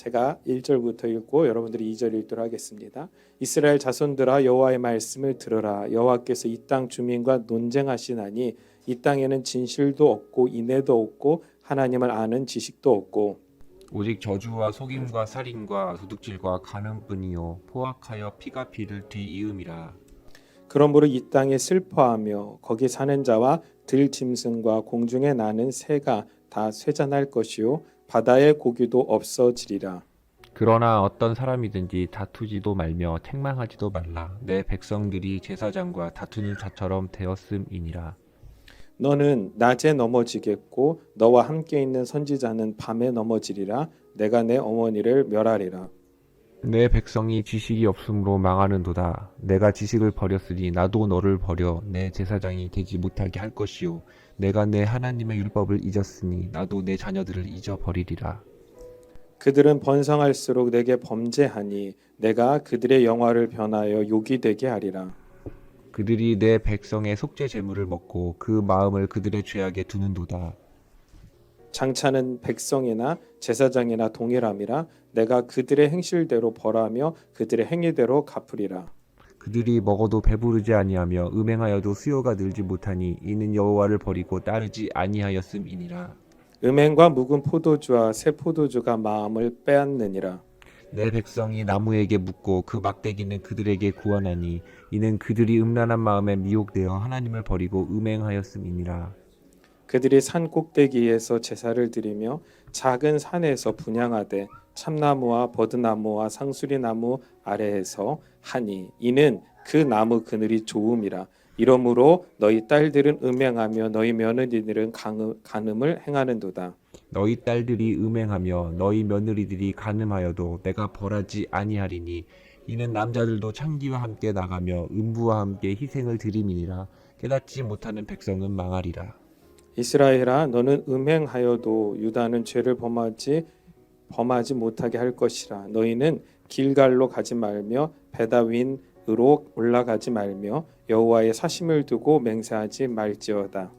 제가 1절부터 읽고 여러분들이 2절 읽도록 하겠습니다. 이스라엘 자손들아 여호와의 말씀을 들으라. 여호와께서 이 땅 주민과 논쟁하시나니 이 땅에는 진실도 없고 인애도 없고 하나님을 아는 지식도 없고 오직 저주와 속임과 살인과 도둑질과 간음뿐이요 포악하여 피가 피를 뒤이음이라. 그러므로 이 땅에 슬퍼하며 거기 사는 자와 들짐승과 공중에 나는 새가 다 쇠잔할 것이요 바다의 고기도 없어지리라. 그러나 어떤 사람이든지 다투지도 말며 책망하지도 말라. 내 백성들이 제사장과 다투는 자처럼 되었음이니라. 너는 낮에 넘어지겠고 너와 함께 있는 선지자는 밤에 넘어지리라. 내가 내 어머니를 멸하리라. 내 백성이 지식이 없으므로 망하는도다. 내가 지식을 버렸으니 나도 너를 버려 내 제사장이 되지 못하게 할 것이요 내가 내 하나님의 율법을 잊었으니 나도 내 자녀들을 잊어버리리라. 그들은 번성할수록 내게 범죄하니 내가 그들의 영화를 변하여 욕이 되게 하리라. 그들이 내 백성의 속죄 제물을 먹고 그 마음을 그들의 죄악에 두는도다. 장차는 백성이나 제사장이나 동일함이라. 내가 그들의 행실대로 벌하며 그들의 행위대로 갚으리라. 그들이 먹어도 배부르지 아니하며 음행하여도 수요가 늘지 못하니 이는 여호와를 버리고 따르지 아니하였음이니라. 음행과 묵은 포도주와 새 포도주가 마음을 빼앗느니라. 내 백성이 나무에게 묻고 그 막대기는 그들에게 구원하니 이는 그들이 음란한 마음에 미혹되어 하나님을 버리고 음행하였음이니라. 그들이 산 꼭대기에서 제사를 드리며 작은 산에서 분향하되 참나무와 버드나무와 상수리나무 아래에서 하니 이는 그 나무 그늘이 좋음이라. 이러므로 너희 딸들은 음행하며 너희 며느리들은 간음을 행하는도다. 너희 딸들이 음행하며 너희 며느리들이 간음하여도 내가 벌하지 아니하리니 이는 남자들도 창기와 함께 나가며 음부와 함께 희생을 드림이니라. 깨닫지 못하는 백성은 망하리라. 이스라엘아 너는 음행하여도 유다는 죄를 범하지 못하게 할 것이라. 너희는 길갈로 가지 말며 베다윈으로 올라가지 말며 여호와의 사심을 두고 맹세하지 말지어다.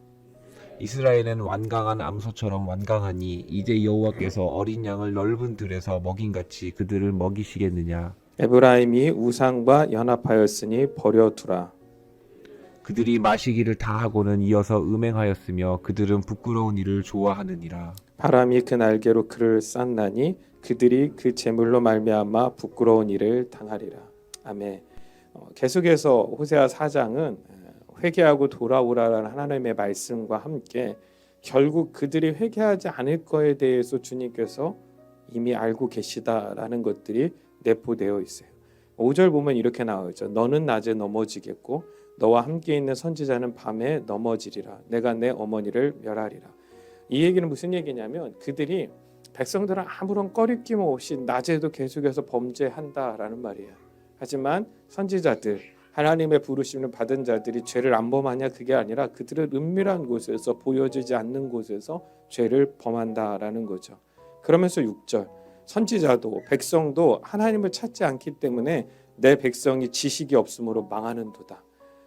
이스라엘은 완강한 암소처럼 완강하니 이제 여호와께서 어린 양을 넓은 들에서 먹인같이 그들을 먹이시겠느냐. 에브라임이 우상과 연합하였으니 버려두라. 그들이 마시기를 다하고는 이어서 음행하였으며 그들은 부끄러운 일을 좋아하느니라. 바람이 그 날개로 그를 쌌나니 그들이 그 재물로 말미암아 부끄러운 일을 당하리라. 아멘. 계속해서 호세아 4장은 회개하고 돌아오라라는 하나님의 말씀과 함께 결국 그들이 회개하지 않을 거에 대해서 주님께서 이미 알고 계시다라는 것들이 내포되어 있어요. 5절 보면 이렇게 나오죠. 너는 낮에 넘어지겠고 너와 함께 있는 선지자는 밤에 넘어지리라. 내가 내 어머니를 멸하리라. 이 얘기는 무슨 얘기냐면 그들이 백성들은 아무런 꺼리낌 없이 낮에도 계속해서 범죄한다라는 말이에요. 하지만 선지자들 하나님의 부르심을 받은 자들이 죄를 안 범하냐 그게 아니라 그들은 은밀한 곳에서 보여지지 않는 곳에서 죄를 범한다라는 거죠. 그러면서 6절 선지자도 백성도 하나님을 찾지 않기 때문에 내 백성이 지식이 없으므로 망하는도다.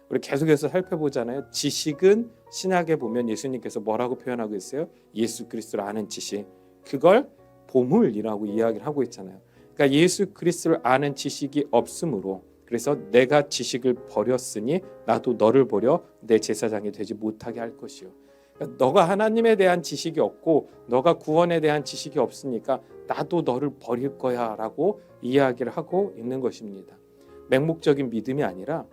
우리 계속해서 살펴보잖아요. 지식은 신약에 보면 예수님께서 뭐라고 표현하고 있어요? 예수 그리스도를 아는 지식. 그걸 보물이라고 이야기를 하고 있잖아요. 그러니까 예수 그리스도를 아는 지식이 없으므로 그래서 내가 지식을 버렸으니 나도 너를 버려 내 제사장이 되지 못하게 할 것이요. 그러니까 너가 하나님에 대한 지식이 없고 너가 구원에 대한 지식이 없으니까 나도 너를 버릴 거야 라고 이야기를 하고 있는 것입니다. 맹목적인 믿음이 아니라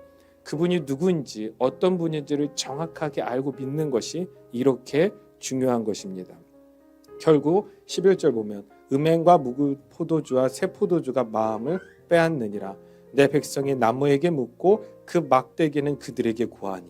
그분이 누구인지 어떤 분인지를 정확하게 알고 믿는 것이 이렇게 중요한 것입니다. 결국 11절 보면 음행과 묵은 포도주와 새 포도주가 마음을 빼앗느니라. 내 백성이 나무에게 묻고 그 막대기는 그들에게 구하니.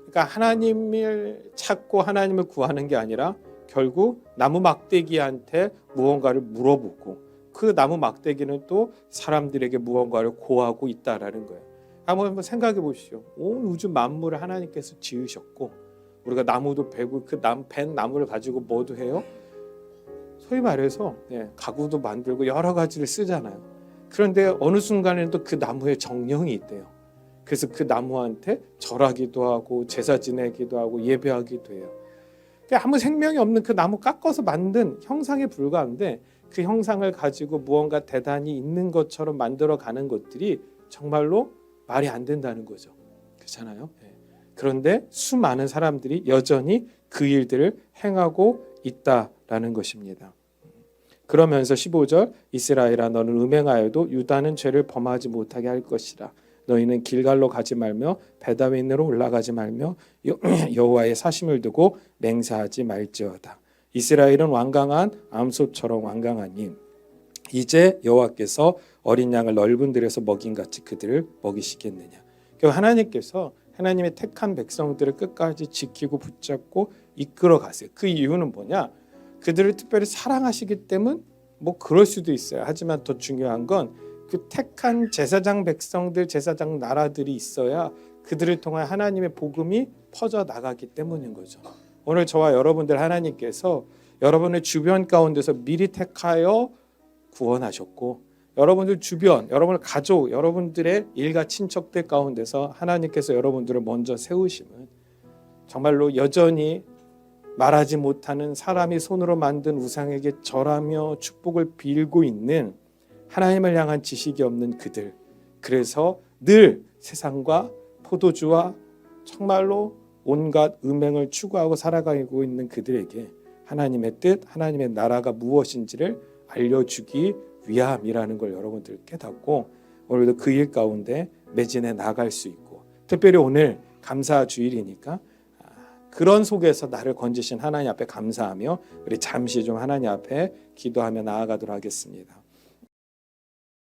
그러니까 하나님을 찾고 하나님을 구하는 게 아니라 결국 나무 막대기한테 무언가를 물어보고 그 나무 막대기는 또 사람들에게 무언가를 고하고 있다라는 거예요. 한번 생각해 보십시오. 온 우주 만물을 하나님께서 지으셨고 우리가 나무도 베고 벤 나무를 가지고 뭐도 해요? 소위 말해서 가구도 만들고 여러 가지를 쓰잖아요. 그런데 어느 순간에는 또 그 나무에 정령이 있대요. 그래서 그 나무한테 절하기도 하고 제사 지내기도 하고 예배하기도 해요. 아무 생명이 없는 그 나무 깎아서 만든 형상에 불과한데 그 형상을 가지고 무언가 대단히 있는 것처럼 만들어가는 것들이 정말로 말이 안 된다는 거죠. 그렇잖아요. 그런데 수많은 사람들이 여전히 그 일들을 행하고 있다라는 것입니다. 그러면서 15절 이스라엘아 너는 음행하여도 유다는 죄를 범하지 못하게 할 것이라. 너희는 길갈로 가지 말며 베다윈으로 올라가지 말며 여호와의 사심을 두고 맹세하지 말지어다. 이스라엘은 완강한 암소처럼 완강하니 이제 여호와께서 어린 양을 넓은 들에서 먹인 같이 그들을 먹이시겠느냐. 하나님께서 하나님의 택한 백성들을 끝까지 지키고 붙잡고 이끌어 가세요. 그 이유는 뭐냐? 그들을 특별히 사랑하시기 때문 뭐 그럴 수도 있어요. 하지만 더 중요한 건 그 택한 제사장 백성들, 제사장 나라들이 있어야 그들을 통해 하나님의 복음이 퍼져 나가기 때문인 거죠. 오늘 저와 여러분들 하나님께서 여러분의 주변 가운데서 미리 택하여 구원하셨고 여러분들 주변, 여러분의 가족, 여러분들의 일가 친척들 가운데서 하나님께서 여러분들을 먼저 세우심은 정말로 여전히 말하지 못하는 사람이 손으로 만든 우상에게 절하며 축복을 빌고 있는 하나님을 향한 지식이 없는 그들, 그래서 늘 세상과 포도주와 정말로 온갖 음행을 추구하고 살아가고 있는 그들에게 하나님의 뜻, 하나님의 나라가 무엇인지를 알려주기 위함이라는 걸 여러분들 깨닫고 오늘도 그 일 가운데 매진해 나갈 수 있고, 특별히 오늘 감사 주일이니까 그런 속에서 나를 건지신 하나님 앞에 감사하며 우리 잠시 좀 하나님 앞에 기도하며 나아가도록 하겠습니다.